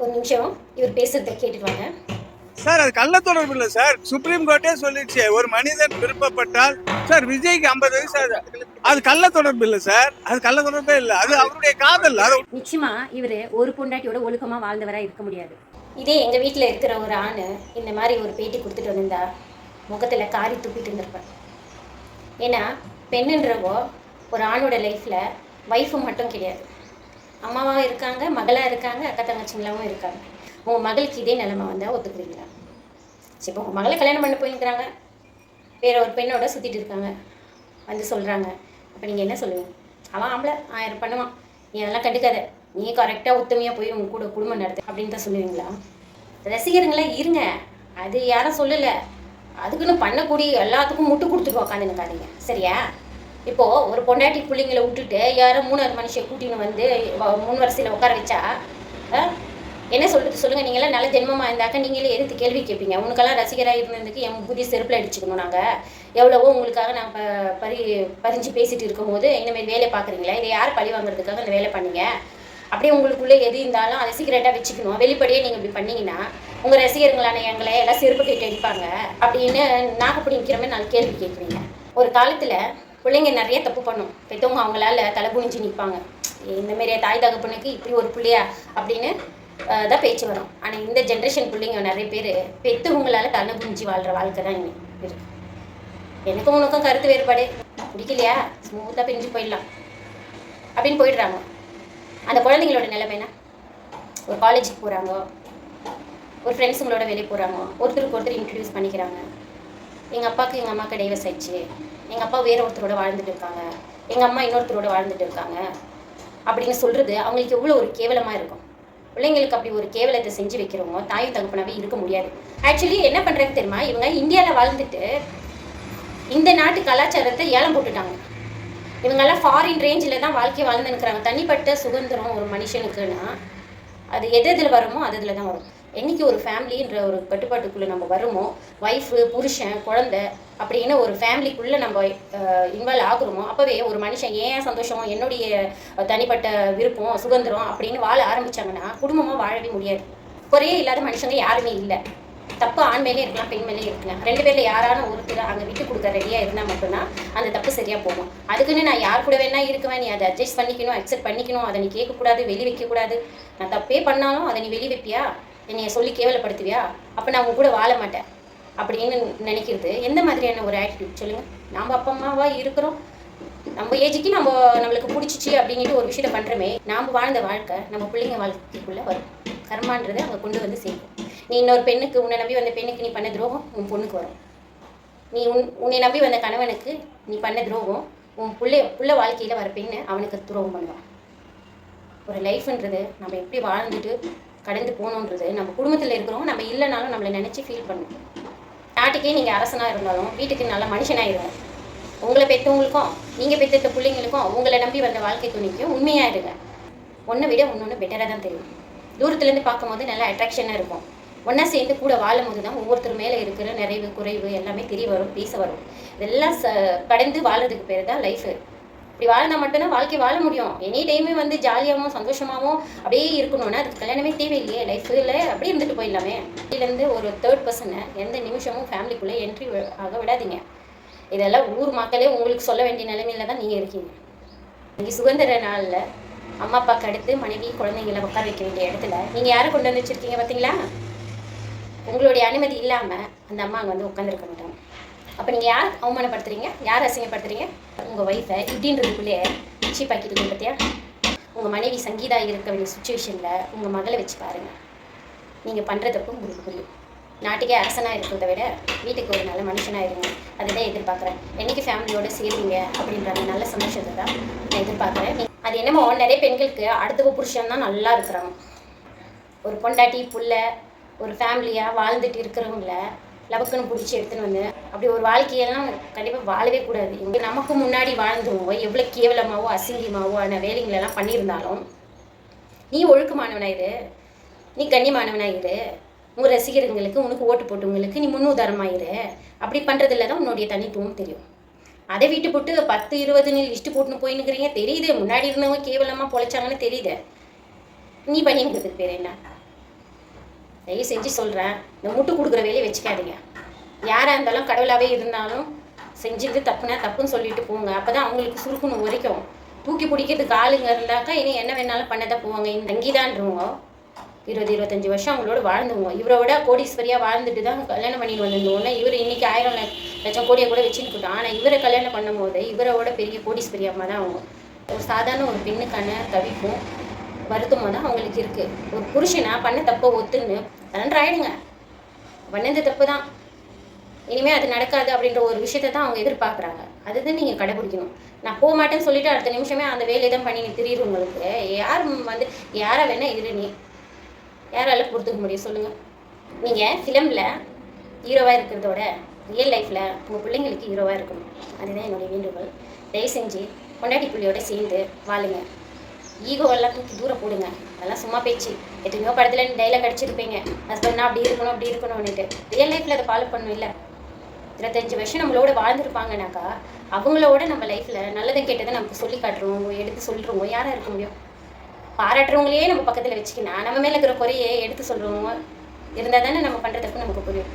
ஒரு நிமிஷம் இவர் பேசுறத கேட்டுட்டு வாங்க. சார் அது கள்ள தொடர்பு இல்லை சார். சுப்ரீம் கோர்ட்டே சொல்லிடுச்சு, ஒரு மனிதன் விருப்பப்பட்டால் சார் விஜய்க்கு 50 வயசு அது கள்ள தொடர்பு இல்லை சார். அது கள்ள தொடர்பே இல்லை, அது அவருடைய காதல். நிச்சயமா இவரு ஒரு பொண்டாட்டியோட ஒழுக்கமா வாழ்ந்தவரா இருக்க முடியாது. இதே எங்க வீட்டுல இருக்கிற ஒரு ஆணு இந்த மாதிரி ஒரு பேட்டி கொடுத்துட்டு வந்திருந்தா முகத்துல காரி துப்பிட்டு இருந்திருப்பேன். ஏன்னா பெண்ணுன்றவோ ஒரு ஆணோட லைஃப்ல ஒய்ஃபு மட்டும் கிடையாது, அம்மாவா இருக்காங்க, மகளா இருக்காங்க, அக்கா தங்கச்சிங்களாவும் இருக்காங்க. உங்க மகளுக்கு இதே நிலைமை வந்தா ஒத்துக்குறீங்களா? சரி, இப்போ உங்க மகளை கல்யாணம் பண்ண போயிருக்கிறாங்க, வேற ஒரு பெண்ணோட சுத்திட்டு இருக்காங்க, வந்து சொல்றாங்க, அப்போ நீங்க என்ன சொல்லுவீங்க? அவன் ஆம்பளை 1000 பண்ணுவான், நீ அதெல்லாம் கண்டுக்காத, நீ கரெக்டாக உத்தமையாக போய் உங்க கூட குடும்பம் நடத்து அப்படின்னு தான் சொல்லுவீங்களா? ரசிகருங்களா இருங்க, அது யாரும் சொல்லலை, அதுக்குன்னு பண்ணக்கூடிய எல்லாத்துக்கும் முட்டு கொடுத்துட்டு உக்காந்துருக்காதீங்க, சரியா? இப்போது ஒரு பொண்டாட்டி பிள்ளைங்களை விட்டுட்டு யாரோ 3வது மனுஷன் கூட்டின்னு வந்து 3 வரிசையில் உட்கார வச்சா என்ன சொல்கிறது சொல்லுங்கள்? நீங்களாம் நல்ல ஜென்மமாக இருந்தாக்க நீங்களே எதிர்த்து கேள்வி கேட்பீங்க. உனக்கெல்லாம் ரசிகராக இருந்ததுக்கு என் புதிய செருப்பில் அடிச்சுக்கணும். நாங்கள் எவ்வளவோ உங்களுக்காக நான் பறிஞ்சு பேசிகிட்டு இருக்கும்போது இந்தமாரி வேலை பார்க்குறீங்களா? இதை யார் பழி வாங்குறதுக்காக அந்த வேலை பண்ணீங்க? அப்படியே உங்களுக்குள்ளே எது இருந்தாலும் அதை சீக்கிரட்டாக வச்சுக்கணும். வெளிப்படையே நீங்கள் இப்படி பண்ணிங்கன்னா உங்கள் ரசிகர்களான எங்களை எல்லாம் செருப்பு கேட்டு அடிப்பாங்க அப்படின்னு நாக்கு நிற்கிற மாதிரி நான் கேள்வி கேட்குறீங்க. ஒரு காலத்தில் பிள்ளைங்க நிறைய தப்பு பண்ணும், பெற்றவங்க அவங்களால தலை குனிஞ்சு நிற்பாங்க. இந்தமாரி தாய் தகப்பனுக்கு இப்படி ஒரு பிள்ளையா அப்படின்னு தான் பேச்சு வரும். ஆனால் இந்த ஜென்ரேஷன் பிள்ளைங்க நிறைய பேர் பெற்றவங்களால தலை குனிஞ்சு வாழ்கிற வாழ்க்கை தான் இருக்கு. எனக்கும் உனக்கும் கருத்து வேறுபாடு பிடிக்கலையா, ஸ்மூத்தாக பிரிஞ்சு போயிடலாம் அப்படின்னு போயிடுறாங்க. அந்த குழந்தைங்களோட நிலைமை என்ன? ஒரு காலேஜுக்கு போகிறாங்க, ஒரு ஃப்ரெண்ட்ஸுங்களோட வெளியே போகிறாங்க, ஒருத்தருக்கு ஒருத்தர் இன்ட்ரடியூஸ் பண்ணிக்கிறாங்க. எங்கள் அப்பாவுக்கு எங்கள் அம்மாவுக்கு டைவர்ஸ் ஆயிடுச்சு, எங்கள் அப்பா வேற ஒருத்தரோட வாழ்ந்துட்டு இருக்காங்க, எங்கள் அம்மா இன்னொருத்தரோட வாழ்ந்துட்டு இருக்காங்க அப்படின்னு சொல்கிறது அவங்களுக்கு எவ்வளோ ஒரு கேவலமாக இருக்கும். பிள்ளைங்களுக்கு அப்படி ஒரு கேவலத்தை செஞ்சு வைக்கிறவங்க தாயும் தகப்பனாவே இருக்க முடியாது. ஆக்சுவலி என்ன பண்ணுறாங்க தெரியுமா? இவங்க இந்தியாவில் வாழ்ந்துட்டு இந்த நாட்டு கலாச்சாரத்தை ஏலம் போட்டுட்டாங்க. இவங்கெல்லாம் ஃபாரின் ரேஞ்சில் தான் வாழ்க்கையை வாழ்ந்துருக்கிறாங்க. தனிப்பட்ட சுதந்திரம் ஒரு மனுஷனுக்குன்னா அது எதில் வருமோ அது இதில் தான் வரும். என்றைக்கு ஒரு ஃபேமிலின்ற ஒரு கட்டுப்பாட்டுக்குள்ளே நம்ம வருமோ, ஒய்ஃபு, புருஷன், குழந்தை அப்படின்னு ஒரு ஃபேமிலிக்குள்ளே நம்ம இன்வால்வ் ஆகுறோமோ அப்போவே ஒரு மனுஷன் ஏன் சந்தோஷமோ என்னுடைய தனிப்பட்ட விருப்பம் சுதந்திரம் அப்படின்னு வாழ ஆரம்பித்தாங்கன்னா குடும்பமாக வாழவே முடியாது. குறையே இல்லாத மனுஷங்க யாருமே இல்லை. தப்பு ஆண் மேலே இருக்கலாம், பெண் மேலே இருக்கலாம். 2 பேரில் யாரான ஒருத்தர் அங்கே விட்டு கொடுக்க ரெடியாக இருந்தால் மட்டும்தான் அந்த தப்பு சரியாக போகும். அதுக்குன்னு நான் யார் கூட வேணா இருக்குவேன், நீ அதை அட்ஜஸ்ட் பண்ணிக்கணும், அக்செப்ட் பண்ணிக்கணும், அதை நீ கேட்கக்கூடாது, வெளி வைக்கக்கூடாது. நான் தப்பே பண்ணாலும் அதை நீ வெளி வைப்பியா, என்னைய சொல்லி கேவலப்படுத்துவியா, அப்போ நான் உங்க கூட வாழ மாட்டேன் அப்படின்னு நினைக்கிறது எந்த மாதிரியான ஒரு ஆட்டிடியூட் சொல்லுங்கள்? நாம் அப்பா அம்மாவாக இருக்கிறோம், நம்ம ஏஜுக்கு நம்மளுக்கு பிடிச்சிச்சு அப்படின்ட்டு ஒரு விஷயத்தை பண்ணுறோமே, நாம் வாழ்ந்த வாழ்க்கை நம்ம பிள்ளைங்க வாழ்க்கைக்குள்ளே வரும். கர்மான்றதை அவங்க கொண்டு வந்து சேர்க்கும். நீ இன்னொரு பெண்ணுக்கு, உன்னை நம்பி வந்த பெண்ணுக்கு நீ பண்ண துரோகம் உன் பொண்ணுக்கு வரும். நீ உன்னை நம்பி வந்த கணவனுக்கு நீ பண்ண துரோகம் உன் புள்ள வாழ்க்கையில் வர பெண்ணு அவனுக்கு துரோகம் பண்ணுவான். ஒரு லைஃப்ன்றது நம்ம எப்படி வாழ்ந்துட்டு கடந்து போகணுன்றது நம்ம குடும்பத்தில் இருக்கிறவங்க நம்ம இல்லைனாலும் நம்மளை நினச்சி ஃபீல் பண்ணணும். நாட்டுக்கே நீங்கள் அரசனாக இருந்தாலும் வீட்டுக்கு நல்ல மனுஷனாக இருங்க. உங்களை பெற்றவங்களுக்கும் நீங்கள் பெற்ற பிள்ளைங்களுக்கும் உங்களை நம்பி வந்த வாழ்க்கை துணைக்கும் உண்மையாக இருங்க. ஒன்றை விட இன்னொன்று பெட்டராக தான் தெரியும். தூரத்துலேருந்து பார்க்கும்போது நல்லா அட்ராக்ஷனாக இருக்கும். ஒன்றா சேர்ந்து கூட வாழும் போது தான் ஒவ்வொருத்தர் மேலே இருக்கிற நிறைவு குறைவு எல்லாமே தெரிய வரும், பேச வரும். இதெல்லாம் கடந்து வாழ்கிறதுக்கு பேர் தான் லைஃபு. இப்படி வாழ்ந்தால் மட்டும்தான் வாழ்க்கை வாழ முடியும். எனி டைமே வந்து ஜாலியாகவும் சந்தோஷமாகவும் அப்படியே இருக்கணும்னா அதுக்கு கல்யாணமே தேவையில்லையே. லைஃப்பில் அப்படியே இருந்துட்டு போயிடலாமே. இதுலேருந்து ஒரு 3rd பர்சனை எந்த நிமிஷமும் ஃபேமிலிக்குள்ளே என்ட்ரி ஆக விடாதீங்க. இதெல்லாம் ஊர் மக்களே உங்களுக்கு சொல்ல வேண்டிய நிலைமையில தான் நீங்கள் இருக்கீங்க. நீங்கள் சுதந்திர நாளில் அம்மா அப்பாவுக்கு அடுத்து மனைவி குழந்தைங்களை உட்கார வைக்க வேண்டிய இடத்துல நீங்கள் யாரை கொண்டு வந்து வச்சுருக்கீங்க பார்த்தீங்களா? உங்களுடைய அனுமதி இல்லாமல் அந்த அம்மா அங்கே வந்து உட்காந்துருக்க மாட்டாங்க. அப்போ நீங்கள் யார் அவமானப்படுத்துறீங்க, யார் அசிங்கப்படுத்துறீங்க? உங்கள் ஒய்ஃபை இப்படின்றதுக்குள்ளே சீப்பாக்கிட்டு பார்த்தியா? உங்கள் மனைவி சங்கீதா இருக்க வேண்டிய சுச்சுவேஷனில் உங்கள் மகளை வச்சு பாருங்கள். நீங்கள் பண்ணுறதுக்கும் உங்களுக்கு புரியும். நாட்டுக்கே அரசனாக இருக்கிறத விட வீட்டுக்கு ஒரு நல்ல மனுஷனாக இருங்க. அதுதான் எதிர்பார்க்குறேன். என்றைக்கு ஃபேமிலியோடு சேருவீங்க அப்படின்ற நல்ல சந்தோஷத்தை தான் நான் எதிர்பார்க்குறேன். அது என்னமோ நிறைய பெண்களுக்கு அடுத்த புருஷன் தான் நல்லா இருக்கிறாங்க. ஒரு பொண்டாட்டி புள்ள ஒரு ஃபேமிலியாக வாழ்ந்துட்டு இருக்கிறவங்கள லவக்குன்னு பிடிச்சி எடுத்துன்னு வந்து அப்படி ஒரு வாழ்க்கையெல்லாம் கண்டிப்பாக வாழவே கூடாது. இங்கே நமக்கு முன்னாடி வாழ்ந்தவங்க எவ்வளோ கேவலமாகவோ அசிங்கமாகவோ ஆன வேலைங்களெல்லாம் பண்ணியிருந்தாலும் நீ ஒழுக்கமானவனாயிரு, நீ கண்ணியமானவனாயிரு, உங்கள் ரசிகர்களுக்கு உனக்கு ஓட்டு போட்டவங்களுக்கு நீ முன்னுதாரணமாயிரு. அப்படி பண்ணுறதுல தான் உன்னுடைய தனித்துவம் தெரியும். அதை விட்டு போட்டு 10-20 லிஸ்ட்டு போட்டுன்னு போயின்னுக்கிறீங்க. தெரியுது முன்னாடி இருந்தவங்க கேவலமாக பொழைச்சாங்கன்னு தெரியுது. நீ பண்ணிங்கிறதுக்கு பேர் என்ன? தயவு செஞ்சு சொல்கிறேன், இந்த முட்டு கொடுக்குற வேலையை வச்சுக்காதீங்க. யாராக இருந்தாலும் கடவுளாகவே இருந்தாலும் செஞ்சது தப்புனா தப்புன்னு சொல்லிட்டு போங்க. அப்போ தான் அவங்களுக்கு சுருக்குன்னு உரைக்கும். தூக்கி பிடிக்கிறதுக்கு ஆளுங்க இருந்தாக்கா இனி என்ன வேணாலும் பண்ணதான் போவாங்க. இந்த தங்கிதான்றவங்க 20-25 வருஷம் அவங்களோட வாழ்ந்துங்க. இவரோட கோடீஸ்வரியாக வாழ்ந்துட்டு தான் கல்யாணம் பண்ணிட்டு வந்திருந்தோன்னா இவர் இன்றைக்கி 1000 லட்சம் கோடியை கூட வச்சுருக்கட்டும். ஆனால் இவரை கல்யாணம் பண்ணும் போது இவரோட பெரிய கோடீஸ்வரியாக தான் அவங்க. ஒரு சாதாரண ஒரு பெண்ணுக்கான தவிப்பும் வருத்தமாக தான் அவங்களுக்கு இருக்குது. ஒரு புருஷனா பண்ண தப்பை ஒத்துன்னு நன்றாயிடுங்க. பண்ணது தப்பு தான், இனிமேல் அது நடக்காது அப்படின்ற ஒரு விஷயத்தை தான் அவங்க எதிர்பார்க்குறாங்க. அதுதான் நீங்கள் கடைபிடிக்கணும். நான் போக மாட்டேன்னு சொல்லிவிட்டு அடுத்த நிமிஷமே அந்த வேலையை தான் பண்ணி திரியுறவங்களுக்கு யார் வந்து யாரை வேணால் இரு, நீ யாரால பொறுத்துக்க முடியும் சொல்லுங்கள்? நீங்கள் ஃபிலிமில் ஹீரோவாக இருக்கிறதோட ரியல் லைஃப்பில் உங்கள் பிள்ளைங்களுக்கு ஹீரோவாக இருக்கணும். அதுதான் என்னுடைய வேண்டுகோள். தயவு செஞ்சு பொண்டாட்டி பிள்ளையோட சேர்ந்து வாழுங்க. ஈகோவெல்லாம் தூக்கி தூரம் போடுங்க. அதெல்லாம் சும்மா பேச்சு. எத்தனையோ படத்தில் டைலாக் அடிச்சிருப்பீங்க, ஹஸ்பண்ட்னா அப்படி இருக்கணும் அப்படி இருக்கணும்னுட்டு. ரியல் லைஃப்பில் அதை ஃபாலோ பண்ணணும். இல்லை 25 வருஷம் நம்மளோட வாழ்ந்துருப்பாங்கனாக்கா அவங்களோட நம்ம லைஃப்பில் நல்லதை கேட்டதை நமக்கு சொல்லி காட்டுறவங்க, எடுத்து சொல்கிறவங்க யாராக இருக்க முடியும்? பாராட்டுறவங்களையே நம்ம பக்கத்தில் வச்சுக்கினா நம்ம மேலே இருக்கிற குறையை எடுத்து சொல்கிறவங்க இருந்தால் தானே நம்ம பண்ணுறதுக்கு நமக்கு புரியும்.